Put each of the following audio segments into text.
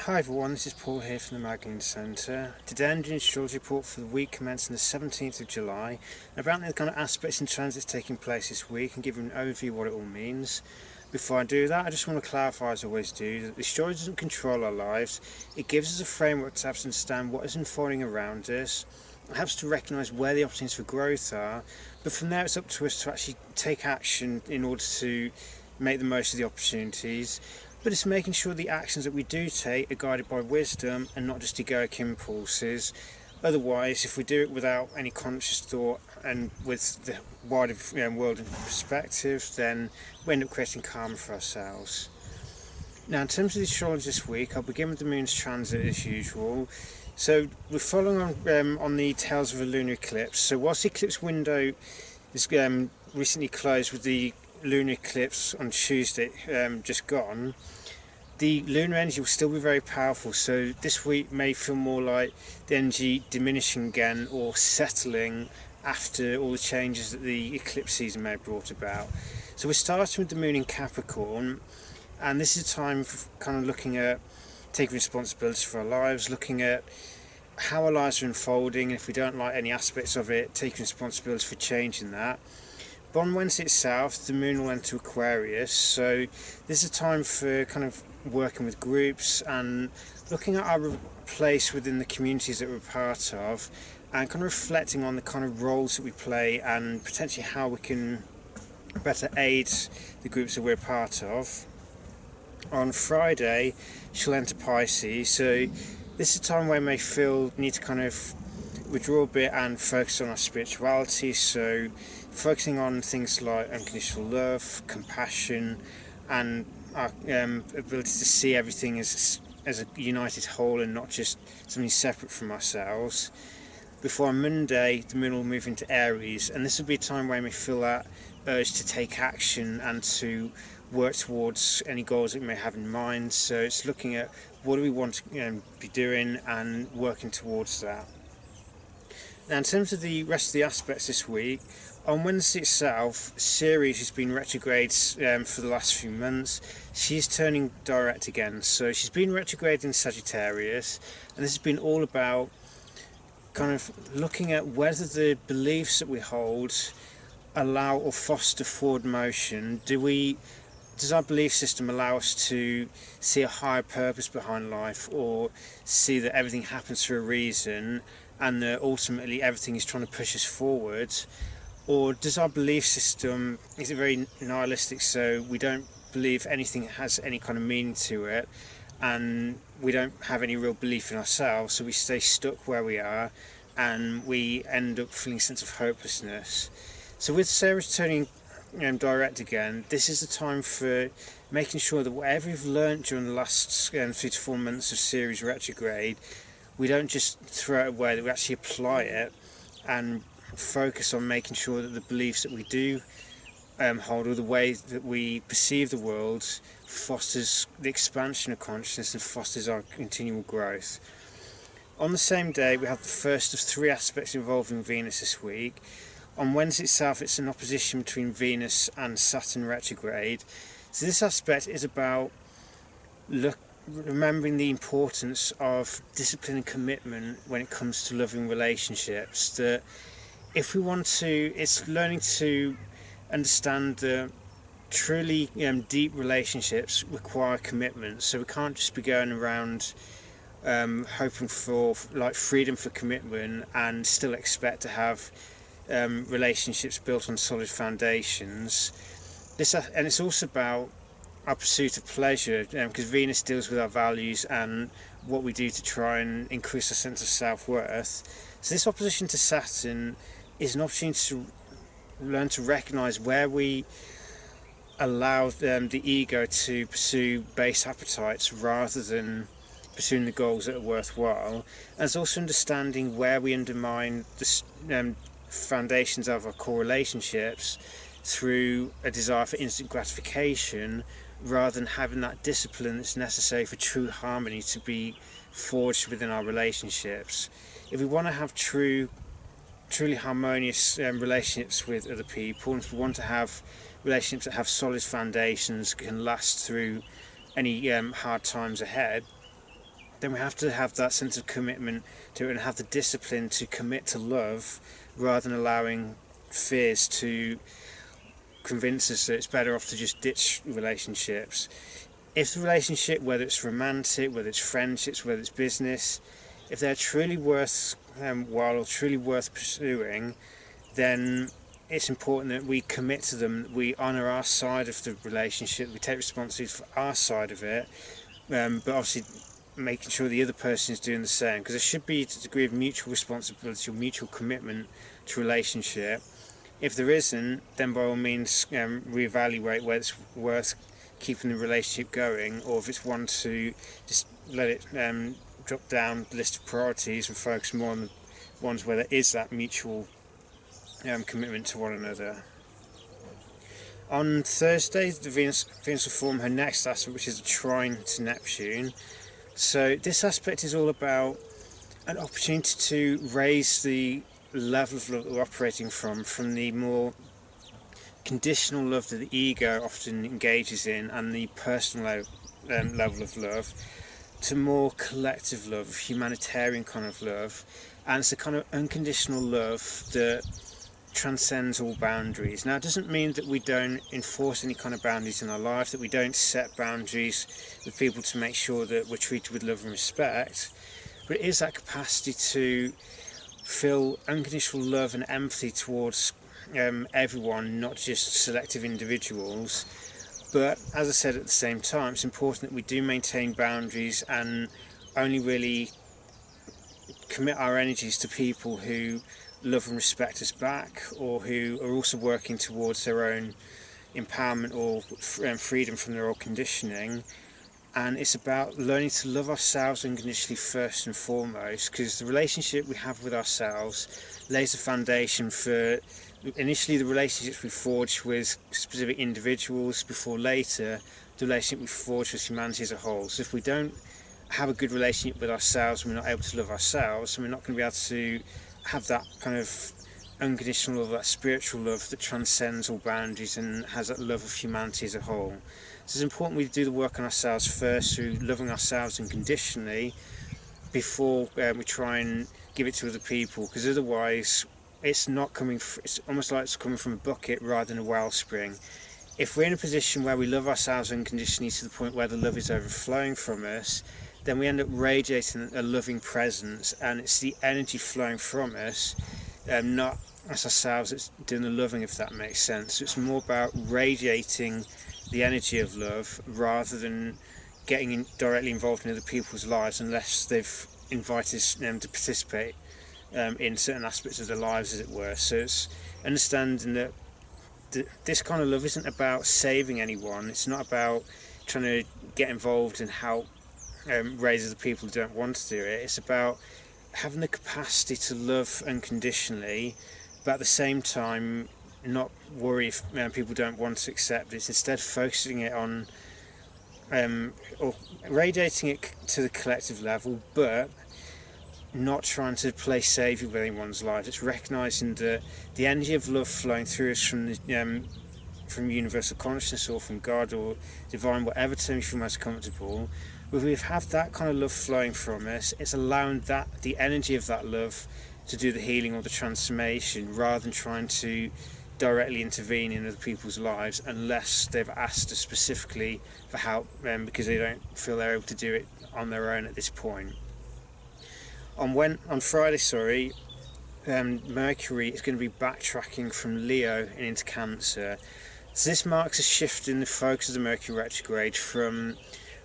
Hi everyone, this is Paul here from the Magdalene Centre. Today I'm doing an astrology report for the week commencing the 17th of July, about the kind of aspects and transits taking place this week and give you an overview of what it all means. Before I do that, I just want to clarify, as I always do, that the astrology doesn't control our lives. It gives us a framework to help us understand what is unfolding around us. It helps to recognise where the opportunities for growth are, but from there it's up to us to actually take action in order to make the most of the opportunities. But it's making sure the actions that we do take are guided by wisdom and not just egoic impulses. Otherwise, if we do it without any conscious thought and with the wider world in perspective, then we end up creating karma for ourselves. Now, in terms of the astrology this week, I'll begin with the moon's transit as usual. So we're following on the tails of a lunar eclipse. So whilst the eclipse window is recently closed with the lunar eclipse on Tuesday just gone, the lunar energy will still be very powerful, so this week may feel more like the energy diminishing again or settling after all the changes that the eclipse season may have brought about. So we're starting with the moon in Capricorn, and this is a time for kind of looking at taking responsibility for our lives, looking at how our lives are unfolding, and if we don't like any aspects of it, taking responsibility for changing that. But on Wednesday itself, the moon will enter Aquarius, so this is a time for kind of working with groups and looking at our place within the communities that we're part of and kind of reflecting on the kind of roles that we play and potentially how we can better aid the groups that we're part of. On Friday, she'll enter Pisces, so this is a time where we may feel need to kind of withdraw a bit and focus on our spirituality, so focusing on things like unconditional love, compassion, and our ability to see everything as a united whole and not just something separate from ourselves. Before on Monday, the moon will move into Aries, and this will be a time where we feel that urge to take action and to work towards any goals that we may have in mind. So it's looking at what do we want to be doing and working towards that. Now, in terms of the rest of the aspects this week, on Wednesday itself, Ceres has been retrograde for the last few months. She's turning direct again, so she's been retrograde in Sagittarius, and this has been all about kind of looking at whether the beliefs that we hold allow or foster forward motion. Does our belief system allow us to see a higher purpose behind life, or see that everything happens for a reason and that ultimately everything is trying to push us forward? Or does our belief system, is it very nihilistic, so we don't believe anything has any kind of meaning to it and we don't have any real belief in ourselves, so we stay stuck where we are and we end up feeling a sense of hopelessness? So with Ceres turning direct again, this is the time for making sure that whatever we've learned during the last 3 to 4 months of Ceres retrograde, we don't just throw it away, that we actually apply it and focus on making sure that the beliefs that we do hold, or the way that we perceive the world, fosters the expansion of consciousness and fosters our continual growth. On the same day, we have the first of 3 aspects involving Venus this week. On Wednesday itself, it's an opposition between Venus and Saturn retrograde. So this aspect is about remembering the importance of discipline and commitment when it comes to loving relationships. That if we want to, it's learning to understand that truly deep relationships require commitment. So we can't just be going around hoping for like freedom for commitment and still expect to have relationships built on solid foundations. And it's also about our pursuit of pleasure, because Venus deals with our values and what we do to try and increase our sense of self-worth. So this opposition to Saturn is an opportunity to learn to recognise where we allow the ego to pursue base appetites rather than pursuing the goals that are worthwhile. And it's also understanding where we undermine the foundations of our core relationships through a desire for instant gratification, rather than having that discipline that's necessary for true harmony to be forged within our relationships. If we want to have truly harmonious relationships with other people, and if we want to have relationships that have solid foundations, can last through any hard times ahead, then we have to have that sense of commitment to it and have the discipline to commit to love rather than allowing fears to convince us that it's better off to just ditch relationships. If the relationship, whether it's romantic, whether it's friendships, whether it's business, if they're truly worth while or truly worth pursuing, then it's important that we commit to them, that we honour our side of the relationship, we take responsibility for our side of it, but obviously making sure the other person is doing the same, because there should be a degree of mutual responsibility or mutual commitment to relationship. If there isn't, then by all means reevaluate whether it's worth keeping the relationship going, or if it's one to just let it drop down the list of priorities and focus more on the ones where there is that mutual commitment to one another. On Thursday, the Venus will form her next aspect, which is a trine to Neptune. So this aspect is all about an opportunity to raise the level of love we're operating from the more conditional love that the ego often engages in and the personal level of love, to more collective love, humanitarian kind of love. And it's a kind of unconditional love that transcends all boundaries. Now, it doesn't mean that we don't enforce any kind of boundaries in our life, that we don't set boundaries with people to make sure that we're treated with love and respect, but it is that capacity to feel unconditional love and empathy towards everyone, not just selective individuals. But as I said, at the same time, it's important that we do maintain boundaries and only really commit our energies to people who love and respect us back, or who are also working towards their own empowerment or freedom from their old conditioning. And it's about learning to love ourselves unconditionally first and foremost, because the relationship we have with ourselves lays the foundation for initially the relationships we forge with specific individuals, before later the relationship we forge with humanity as a whole. So if we don't have a good relationship with ourselves and we're not able to love ourselves, and we're not going to be able to have that kind of unconditional love, that spiritual love that transcends all boundaries and has that love of humanity as a whole. So it's important we do the work on ourselves first, through loving ourselves unconditionally, before we try and give it to other people, because otherwise it's not coming. It's almost like it's coming from a bucket rather than a wellspring. If we're in a position where we love ourselves unconditionally to the point where the love is overflowing from us, then we end up radiating a loving presence, and it's the energy flowing from us, not us ourselves, that's doing the loving, if that makes sense. So it's more about radiating the energy of love rather than getting directly involved in other people's lives unless they've invited them to participate in certain aspects of their lives, as it were. So it's understanding that this kind of love isn't about saving anyone. It's not about trying to get involved and help raise other people who don't want to do it. It's about having the capacity to love unconditionally, but at the same time not worry if people don't want to accept it. Instead, focusing it on or radiating it to the collective level, but not trying to play saviour with anyone's life. It's recognising that the energy of love flowing through us from universal consciousness or from God or divine, whatever term you feel most comfortable, if we have that kind of love flowing from us, it's allowing the energy of that love to do the healing or the transformation, rather than trying to directly intervene in other people's lives unless they've asked us specifically for help, because they don't feel they're able to do it on their own at this point. On Friday, Mercury is going to be backtracking from Leo and into Cancer. So this marks a shift in the focus of the Mercury retrograde from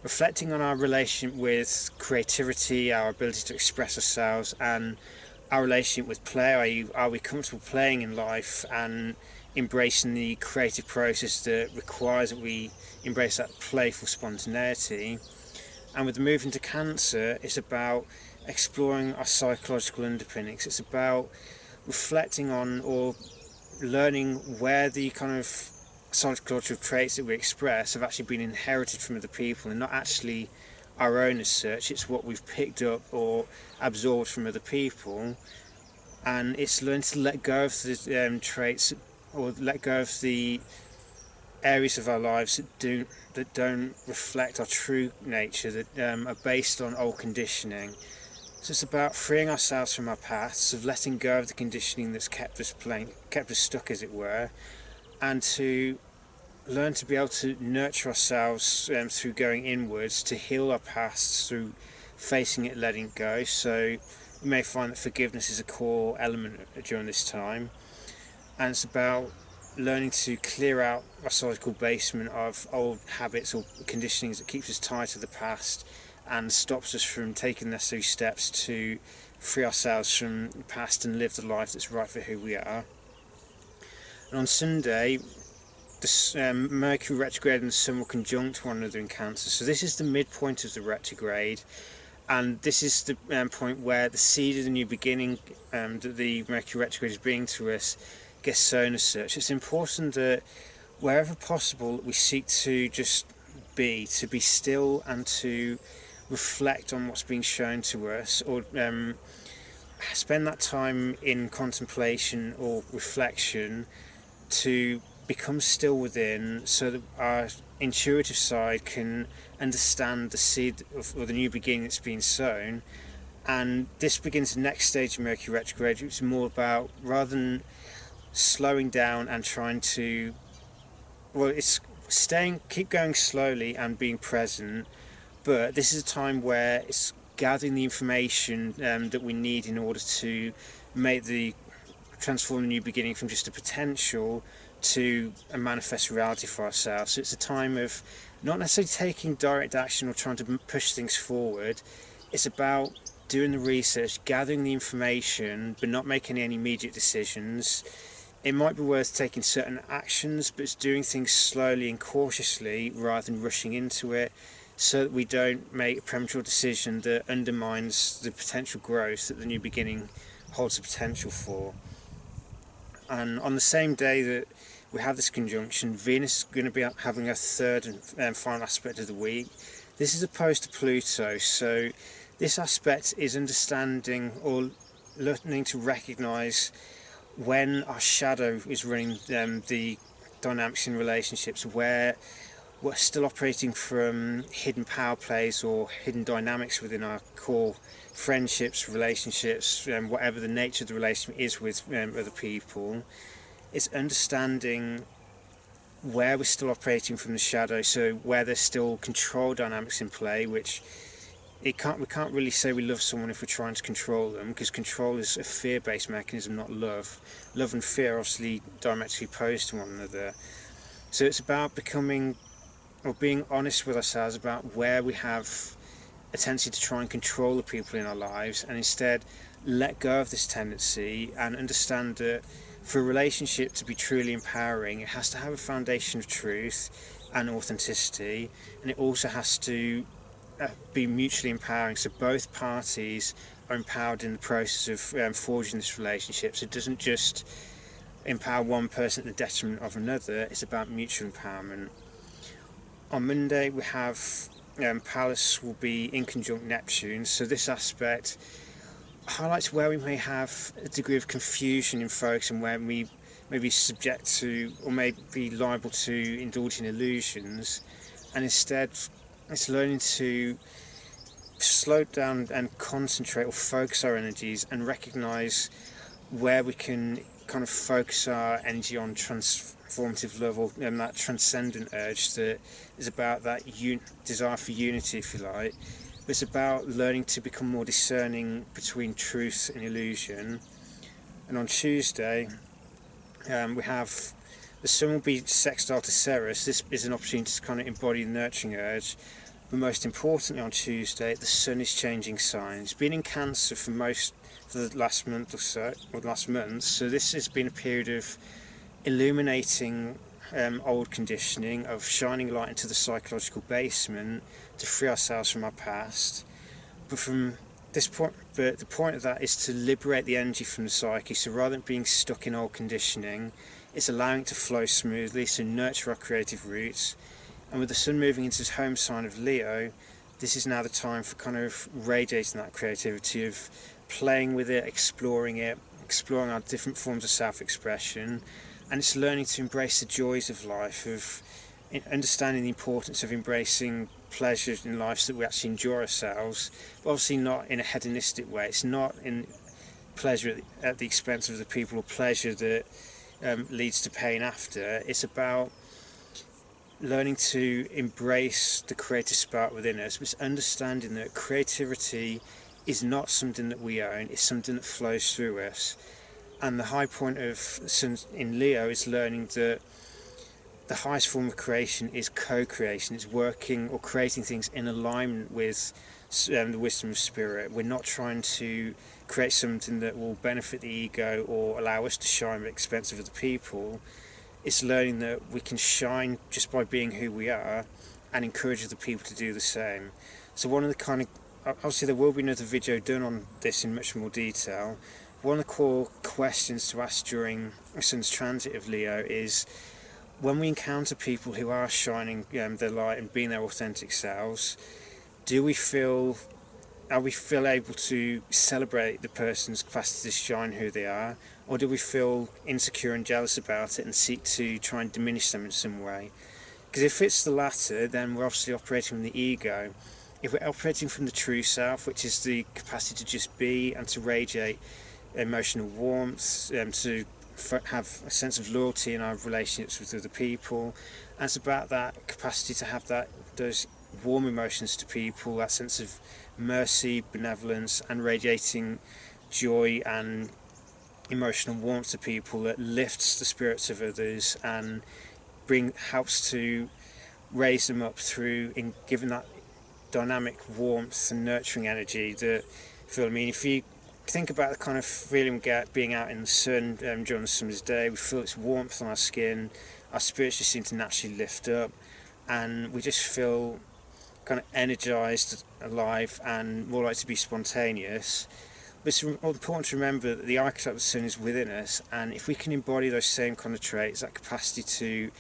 reflecting on our relationship with creativity, our ability to express ourselves, and our relationship with play. Are we comfortable playing in life and embracing the creative process that requires that we embrace that playful spontaneity? And with the move into Cancer, it's about exploring our psychological underpinnings. It's about reflecting on or learning where the kind of psychological traits that we express have actually been inherited from other people and not actually our own as such. It's what we've picked up or absorbed from other people, and it's learning to let go of the traits, or let go of the areas of our lives that don't reflect our true nature, that are based on old conditioning. So it's about freeing ourselves from our pasts, of letting go of the conditioning that's kept us stuck, as it were, and to learn to be able to nurture ourselves through going inwards, to heal our pasts through facing it, letting go. So you may find that forgiveness is a core element during this time, and it's about learning to clear out our psychological basement of old habits or conditionings that keeps us tied to the past and stops us from taking necessary steps to free ourselves from the past and live the life that's right for who we are. And on Sunday, the Mercury retrograde and the Sun will conjunct one another in Cancer. So this is the midpoint of the retrograde, and this is the point where the seed of the new beginning that the Mercury retrograde is bringing to us gets sown as such. It's important that wherever possible we seek to just be still and to reflect on what's being shown to us, or spend that time in contemplation or reflection to become still within, so that our intuitive side can understand the seed or the new beginning that's been sown. And this begins the next stage of Mercury retrograde, which is more about, rather than slowing down and trying to, it's keep going slowly and being present, but this is a time where it's gathering the information that we need in order to transform the new beginning from just a potential to a manifest reality for ourselves. So it's a time of not necessarily taking direct action or trying to push things forward. It's about doing the research, gathering the information, but not making any immediate decisions. It might be worth taking certain actions, but it's doing things slowly and cautiously rather than rushing into it, so that we don't make a premature decision that undermines the potential growth that the new beginning holds the potential for. And on the same day that we have this conjunction, Venus is going to be having a third and final aspect of the week. This is opposed to Pluto, so this aspect is understanding or learning to recognise when our shadow is running the dynamics in relationships, where we're still operating from hidden power plays or hidden dynamics within our core friendships, relationships, whatever the nature of the relationship is with other people. It's understanding where we're still operating from the shadow, so where there's still control dynamics in play, which we can't really say we love someone if we're trying to control them, because control is a fear-based mechanism, not love. Love and fear are obviously diametrically opposed to one another. So it's about becoming or being honest with ourselves about where we have a tendency to try and control the people in our lives, and instead let go of this tendency and understand that for a relationship to be truly empowering, it has to have a foundation of truth and authenticity, and it also has to be mutually empowering, so both parties are empowered in the process of forging this relationship. So it doesn't just empower one person at the detriment of another, it's about mutual empowerment. On Monday we have Pallas will be in conjunct Neptune, so this aspect highlights where we may have a degree of confusion in focus, and where we may be subject to or may be liable to indulge in illusions, and instead it's learning to slow down and concentrate or focus our energies and recognise where we can kind of focus our energy on transformative level, and that transcendent urge that is about that desire for unity, if you like. But it's about learning to become more discerning between truth and illusion. And on Tuesday we have the Sun will be sextile to Ceres. This is an opportunity to kind of embody the nurturing urge. But most importantly, on Tuesday, the Sun is changing signs. It's been in Cancer for the last month or so, so this has been a period of illuminating old conditioning, of shining light into the psychological basement to free ourselves from our past. But the point of that is to liberate the energy from the psyche. So rather than being stuck in old conditioning, it's allowing it to flow smoothly, so nurture our creative roots. And with the Sun moving into his home sign of Leo, this is now the time for kind of radiating that creativity, of playing with it, exploring our different forms of self-expression, and it's learning to embrace the joys of life, of understanding the importance of embracing pleasures in life so that we actually enjoy ourselves, but obviously not in a hedonistic way. It's not in pleasure at the expense of the people, or pleasure that leads to pain after. It's about learning to embrace the creative spark within us, but it's understanding that creativity is not something that we own, it's something that flows through us. And the high point of Sun in Leo is learning that the highest form of creation is co-creation. It's working or creating things in alignment with the wisdom of spirit. We're not trying to create something that will benefit the ego or allow us to shine at the expense of other people. It's learning that we can shine just by being who we are, and encourage other people to do the same. So one of the kind of, obviously there will be another video done on this in much more detail. One of the core questions to ask during a Sun's transit of Leo is, when we encounter people who are shining their light and being their authentic selves, are we feel able to celebrate the person's capacity to shine who they are, or do we feel insecure and jealous about it and seek to try and diminish them in some way? Because if it's the latter, then we're obviously operating from the ego. If we're operating from the true self, which is the capacity to just be and to radiate emotional warmth, to have a sense of loyalty in our relationships with other people, and it's about that capacity to have those warm emotions to people, that sense of mercy, benevolence, and radiating joy and emotional warmth to people that lifts the spirits of others and helps to raise them up through in giving that dynamic warmth and nurturing energy that, feel I mean, if you think about the kind of feeling we get being out in the sun during the summer's day, we feel its warmth on our skin, our spirits just seem to naturally lift up, and we just feel kind of energized, alive, and more likely to be spontaneous. But it's important to remember that the archetype of the sun is within us, and if we can embody those same kind of traits, that capacity to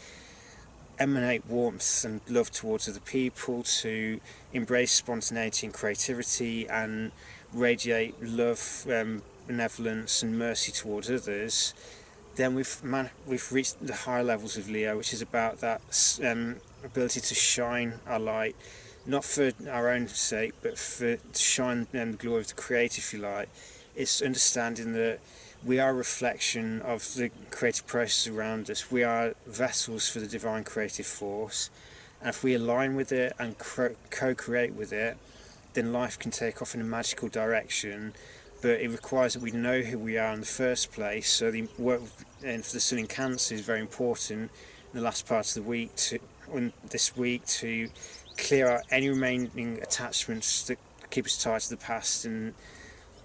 emanate warmth and love towards other people, to embrace spontaneity and creativity, and radiate love, benevolence and mercy towards others, then we've reached the higher levels of Leo, which is about that ability to shine our light, not for our own sake, but to shine the glory of the Creator, if you like. It's understanding that we are a reflection of the creative process around us. We are vessels for the divine creative force, and if we align with it and co-create with it, then life can take off in a magical direction. But it requires that we know who we are in the first place. So the work for the Sun in Cancer is very important in the last part of the week, this week, to clear out any remaining attachments that keep us tied to the past and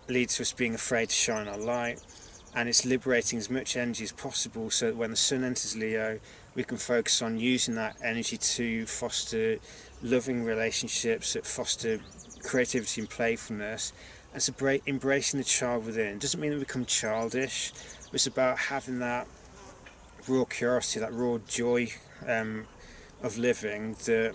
lead to us being afraid to shine our light. And it's liberating as much energy as possible so that when the Sun enters Leo, we can focus on using that energy to foster loving relationships, that foster creativity and playfulness. And it's about embracing the child within. It doesn't mean that we become childish, but it's about having that raw curiosity, that raw joy of living that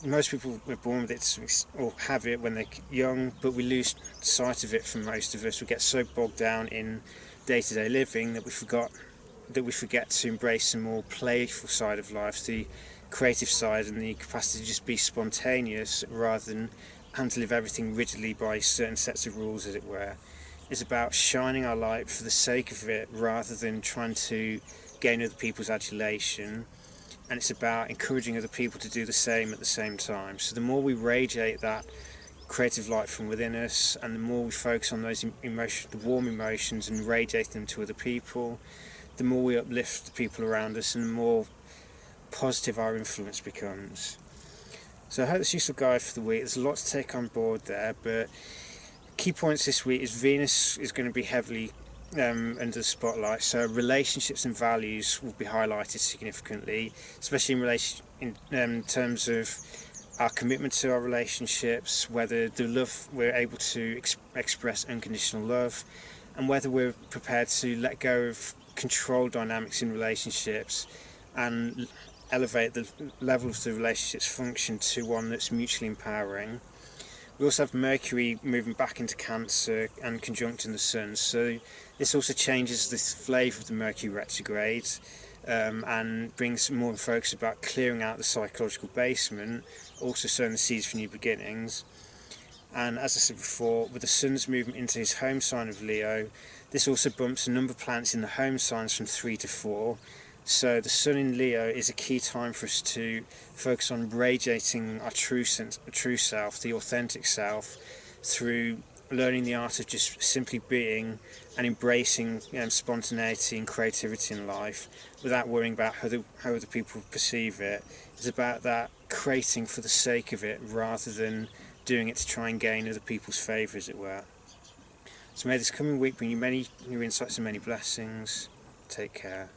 most people are born with it or have it when they're young, but we lose sight of it for most of us. We get so bogged down in day-to-day living that we forget to embrace the more playful side of life, the creative side, and the capacity to just be spontaneous rather than having to live everything rigidly by certain sets of rules, as it were. It's about shining our light for the sake of it rather than trying to gain other people's adulation. And it's about encouraging other people to do the same at the same time. So the more we radiate that creative light from within us, and the more we focus on those the warm emotions, and radiate them to other people, the more we uplift the people around us, and the more positive our influence becomes. So I hope this useful guide for the week. There's a lot to take on board there, but key points this week is Venus is going to be heavily under the spotlight, so relationships and values will be highlighted significantly, especially in terms of our commitment to our relationships, whether the love we're able to express unconditional love, and whether we're prepared to let go of control dynamics in relationships and elevate the level of the relationship's function to one that's mutually empowering. We also have Mercury moving back into Cancer and conjuncting the Sun, so this also changes the flavour of the Mercury retrograde, and brings more focus about clearing out the psychological basement, also sowing the seeds for new beginnings. And as I said before, with the Sun's movement into his home sign of Leo, this also bumps a number of planets in the home signs from 3 to 4. So the Sun in Leo is a key time for us to focus on radiating our true self, the authentic self, through learning the art of just simply being and embracing spontaneity and creativity in life without worrying about how other people perceive it. It's about that creating for the sake of it rather than doing it to try and gain other people's favour, as it were. So may this coming week bring you many new insights and many blessings. Take care.